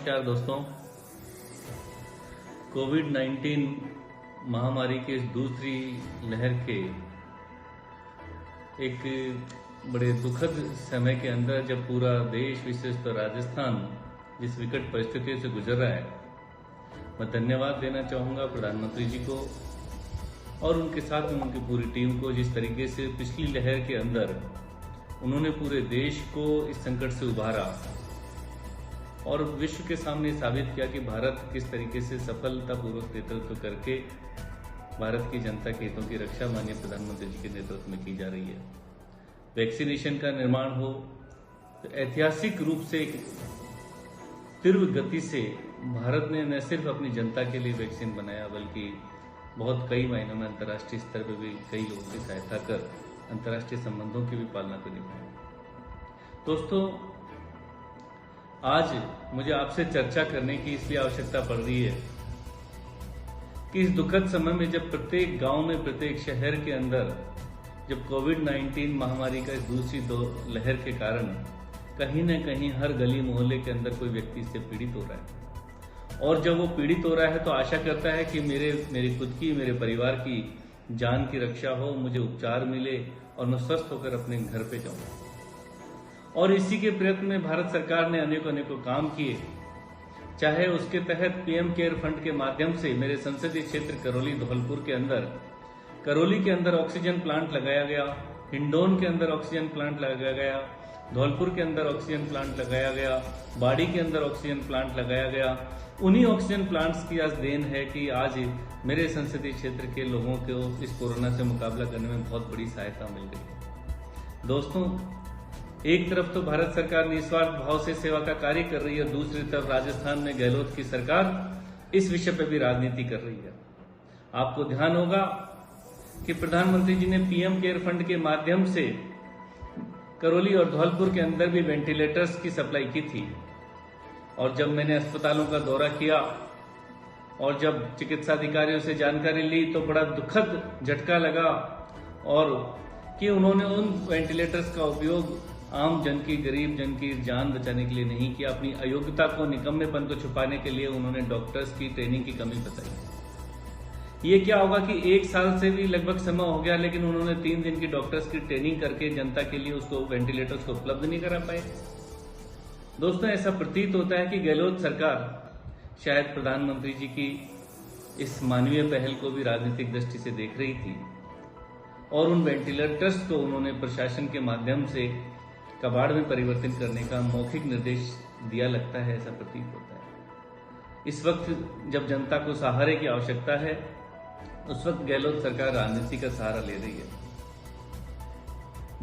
नमस्कार दोस्तों। कोविड-19 महामारी के इस दूसरी लहर के एक बड़े दुखद समय के अंदर जब पूरा देश विशेषकर राजस्थान जिस विकट परिस्थितियों से गुजर रहा है, मैं धन्यवाद देना चाहूँगा प्रधानमंत्री जी को और उनके साथ में उनकी पूरी टीम को। जिस तरीके से पिछली लहर के अंदर उन्होंने पूरे देश को इस संकट से उबारा और विश्व के सामने साबित किया कि भारत किस तरीके से सफलतापूर्वक नेतृत्व करके भारत की जनता के हितों की रक्षा माननीय प्रधानमंत्री जी के नेतृत्व में की जा रही है। वैक्सीनेशन का निर्माण हो तो ऐतिहासिक रूप से एक तीव्र गति से भारत ने न सिर्फ अपनी जनता के लिए वैक्सीन बनाया बल्कि बहुत कई मायनों में अंतर्राष्ट्रीय स्तर पर भी कई लोगों की सहायता कर अंतर्राष्ट्रीय संबंधों की भी पालना को निभाई। दोस्तों, आज मुझे आपसे चर्चा करने की इसलिए आवश्यकता पड़ रही है कि इस दुखद समय में जब प्रत्येक गांव में, प्रत्येक शहर के अंदर जब कोविड-19 महामारी का इस दूसरी लहर के कारण कहीं न कहीं हर गली मोहल्ले के अंदर कोई व्यक्ति इससे पीड़ित हो रहा है और जब वो पीड़ित हो रहा है तो आशा करता है कि मेरी खुद की, मेरे परिवार की जान की रक्षा हो, मुझे उपचार मिले और मैं स्वस्थ होकर अपने घर पे जाऊं। और इसी के प्रयत्न में भारत सरकार ने अनेकों काम किए। चाहे उसके तहत पीएम केयर फंड के माध्यम से मेरे संसदीय क्षेत्र करौली धौलपुर के अंदर ऑक्सीजन प्लांट लगाया गया, हिंडौन के अंदर ऑक्सीजन प्लांट लगाया गया, धौलपुर के अंदर ऑक्सीजन प्लांट लगाया गया, बाड़ी के अंदर ऑक्सीजन प्लांट लगाया गया। उन्हीं ऑक्सीजन प्लांट्स की आज देन है कि आज मेरे संसदीय क्षेत्र के लोगों को इस कोरोना से मुकाबला करने में बहुत बड़ी सहायता मिल रही है। दोस्तों, एक तरफ तो भारत सरकार निस्वार्थ भाव से सेवा का कार्य कर रही है, दूसरी तरफ राजस्थान में गहलोत की सरकार इस विषय पर भी राजनीति कर रही है। आपको ध्यान होगा कि प्रधानमंत्री जी ने पीएम केयर फंड के माध्यम से करौली और धौलपुर के अंदर भी वेंटिलेटर्स की सप्लाई की थी और जब मैंने अस्पतालों का दौरा किया और जब चिकित्सा अधिकारियों से जानकारी ली तो बड़ा दुखद झटका लगा और कि उन्होंने उन वेंटिलेटर्स का उपयोग आम जन की, गरीब जन की जान बचाने के लिए नहीं किया। अपनी अयोग्यता को, निकम्मेपन को छुपाने के लिए उन्होंने डॉक्टर्स की ट्रेनिंग की कमी बताई। ये क्या होगा कि 1 साल से भी लगभग समय हो गया लेकिन उन्होंने 3 दिन की डॉक्टर्स की ट्रेनिंग करके जनता के लिए उसको वेंटिलेटर्स को उपलब्ध नहीं करा पाए। दोस्तों, ऐसा प्रतीत होता है कि गहलोत सरकार शायद प्रधानमंत्री जी की इस मानवीय पहल को भी राजनीतिक दृष्टि से देख रही थी और उन वेंटिलेटर्स को उन्होंने प्रशासन के माध्यम से कबाड़ में परिवर्तन करने का मौखिक निर्देश दिया, लगता है, ऐसा प्रतीत होता है। इस वक्त जब जनता को सहारे की आवश्यकता है उस वक्त गहलोत सरकार राजनीति का सहारा ले रही है।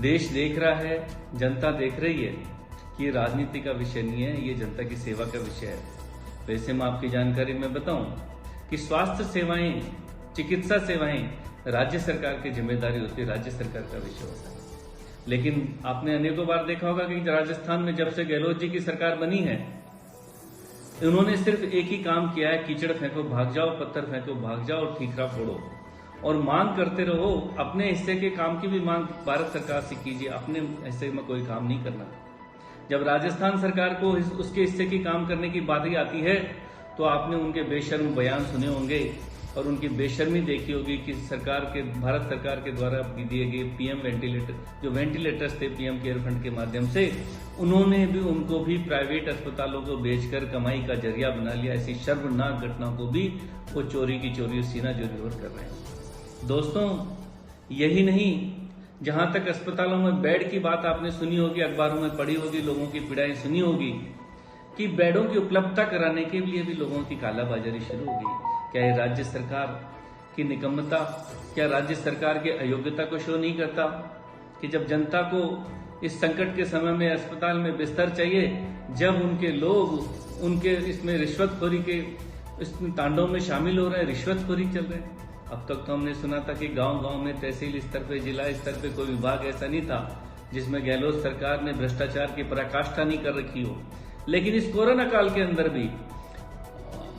देश देख रहा है, जनता देख रही है कि ये राजनीति का विषय नहीं है, ये जनता की सेवा का विषय है। वैसे मैं आपकी जानकारी में बताऊं कि स्वास्थ्य सेवाएं, चिकित्सा सेवाएं राज्य सरकार की जिम्मेदारी होती है, राज्य सरकार का विषय होता है। लेकिन आपने अनेकों बार देखा होगा कि राजस्थान में जब से गहलोत जी की सरकार बनी है उन्होंने सिर्फ एक ही काम किया है, कीचड़ फेंको भाग जाओ, पत्थर फेंको भाग जाओ और ठीकरा फोड़ो और मांग करते रहो। अपने हिस्से के काम की भी मांग भारत सरकार से कीजिए, अपने हिस्से में कोई काम नहीं करना। जब राजस्थान सरकार को उसके हिस्से की काम करने की बात ही आती है तो आपने उनके बेशर्म बयान सुने होंगे और उनकी बेशर्मी देखी होगी कि भारत सरकार के द्वारा दिए गए पीएम वेंटिलेटर्स थे पीएम केयर फंड के माध्यम से, उन्होंने भी उनको भी प्राइवेट अस्पतालों को बेचकर कमाई का जरिया बना लिया। ऐसी शर्मनाक घटना को भी वो चोरी की चोरी, सीना चोरी और कर रहे हैं। दोस्तों, यही नहीं, जहां तक अस्पतालों में बेड की बात आपने सुनी होगी, अखबारों में पढ़ी होगी, लोगों की पीड़ाएं सुनी होगी कि बेडों की उपलब्धता कराने के लिए भी लोगों की कालाबाजारी शुरू हो गई। क्या ये राज्य सरकार की निकम्मता, क्या राज्य सरकार की अयोग्यता को शो नहीं करता कि जब जनता को इस संकट के समय में अस्पताल में बिस्तर चाहिए, जब उनके लोग उनके इसमें रिश्वतखोरी के इस तांडव में शामिल हो रहे हैं, रिश्वतखोरी चल रहे हैं। अब तक तो हमने सुना था कि गांव-गांव में, तहसील स्तर पे, जिला स्तर पे कोई विभाग ऐसा नहीं था जिसमें गहलोत सरकार ने भ्रष्टाचार की पराकाष्ठा नहीं कर रखी हो। लेकिन इस कोरोना काल के अंदर भी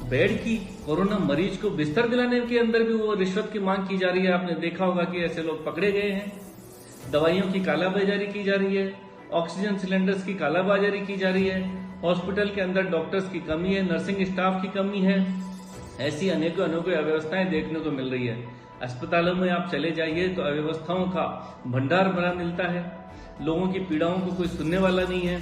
बेड की, कोरोना मरीज को बिस्तर दिलाने के अंदर भी वो रिश्वत की मांग की जा रही है। आपने देखा होगा कि ऐसे लोग पकड़े गए हैं, दवाइयों की कालाबाजारी की जा रही है, ऑक्सीजन सिलेंडर्स की कालाबाजारी की जा रही है हॉस्पिटल के अंदर डॉक्टर्स की कमी है, नर्सिंग स्टाफ की कमी है, ऐसी अनेकों अनेकों अव्यवस्थाएं देखने को मिल रही है। अस्पतालों में आप चले जाइए तो अव्यवस्थाओं का भंडार भरा मिलता है, लोगों की पीड़ाओं को कोई सुनने वाला नहीं है।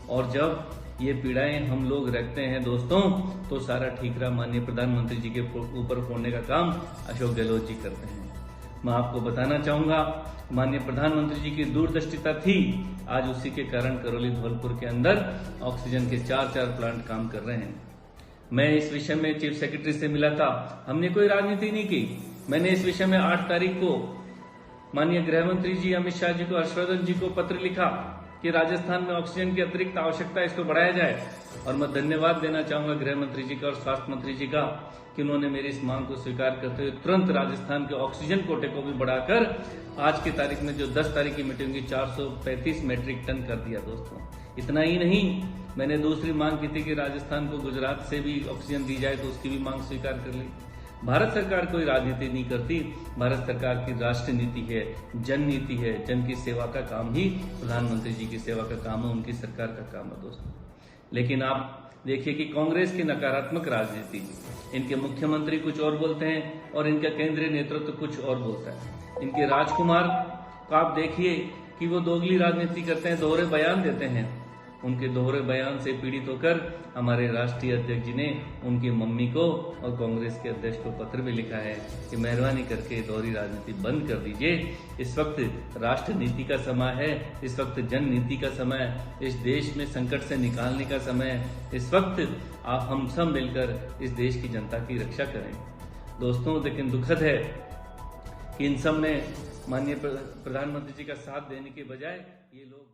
और जब ये पीड़ाएं हम लोग रखते हैं दोस्तों, तो सारा ठीकरा माननीय प्रधानमंत्री जी के ऊपर फोड़ने का काम अशोक गहलोत जी करते हैं। मैं आपको बताना चाहूंगा, माननीय प्रधानमंत्री जी की दूरदृष्टिता थी, आज उसी के कारण करौली धौलपुर के अंदर ऑक्सीजन के 4 प्लांट काम कर रहे हैं। मैं इस विषय में चीफ सेक्रेटरी से मिला था, हमने कोई राजनीति नहीं की। मैंने इस विषय में 8 तारीख को माननीय गृह मंत्री जी अमित शाह जी को, हर्षवर्धन जी को पत्र लिखा कि राजस्थान में ऑक्सीजन की अतिरिक्त आवश्यकता है, इसको बढ़ाया जाए। और मैं धन्यवाद देना चाहूंगा गृह मंत्री जी का और स्वास्थ्य मंत्री जी का कि उन्होंने मेरी इस मांग को स्वीकार करते हुए तुरंत राजस्थान के ऑक्सीजन कोटे को भी बढ़ाकर आज की तारीख में जो 10 तारीख की मीटिंग की 435 मेट्रिक टन कर दिया दोस्तों। इतना ही नहीं, मैंने दूसरी मांग की थी कि राजस्थान को गुजरात से भी ऑक्सीजन दी जाए, तो उसकी भी मांग स्वीकार कर ली। भारत सरकार कोई राजनीति नहीं करती, भारत सरकार की राष्ट्र नीति है, जन नीति है, जन की सेवा का काम ही प्रधानमंत्री जी की सेवा का काम है, उनकी सरकार का काम है दोस्तों। लेकिन आप देखिए कि कांग्रेस की नकारात्मक राजनीति, इनके मुख्यमंत्री कुछ और बोलते हैं और इनका केंद्रीय नेतृत्व कुछ और बोलता है। इनके राजकुमार को आप देखिए कि वो दोगली राजनीति करते हैं, दोहरे बयान देते हैं। उनके दोहरे बयान से पीड़ित होकर हमारे राष्ट्रीय अध्यक्ष जी ने उनकी मम्मी को और कांग्रेस के अध्यक्ष को पत्र भी लिखा है कि मेहरबानी करके दोहरी राजनीति बंद कर दीजिए। इस वक्त राष्ट्र नीति का समय है, इस वक्त जन नीति का समय है, इस देश में संकट से निकालने का समय है। इस वक्त आप हम सब मिलकर इस देश की जनता की रक्षा करें दोस्तों। लेकिन दुखद है कि इन सब में माननीय प्रधानमंत्री जी का साथ देने के बजाय ये लोग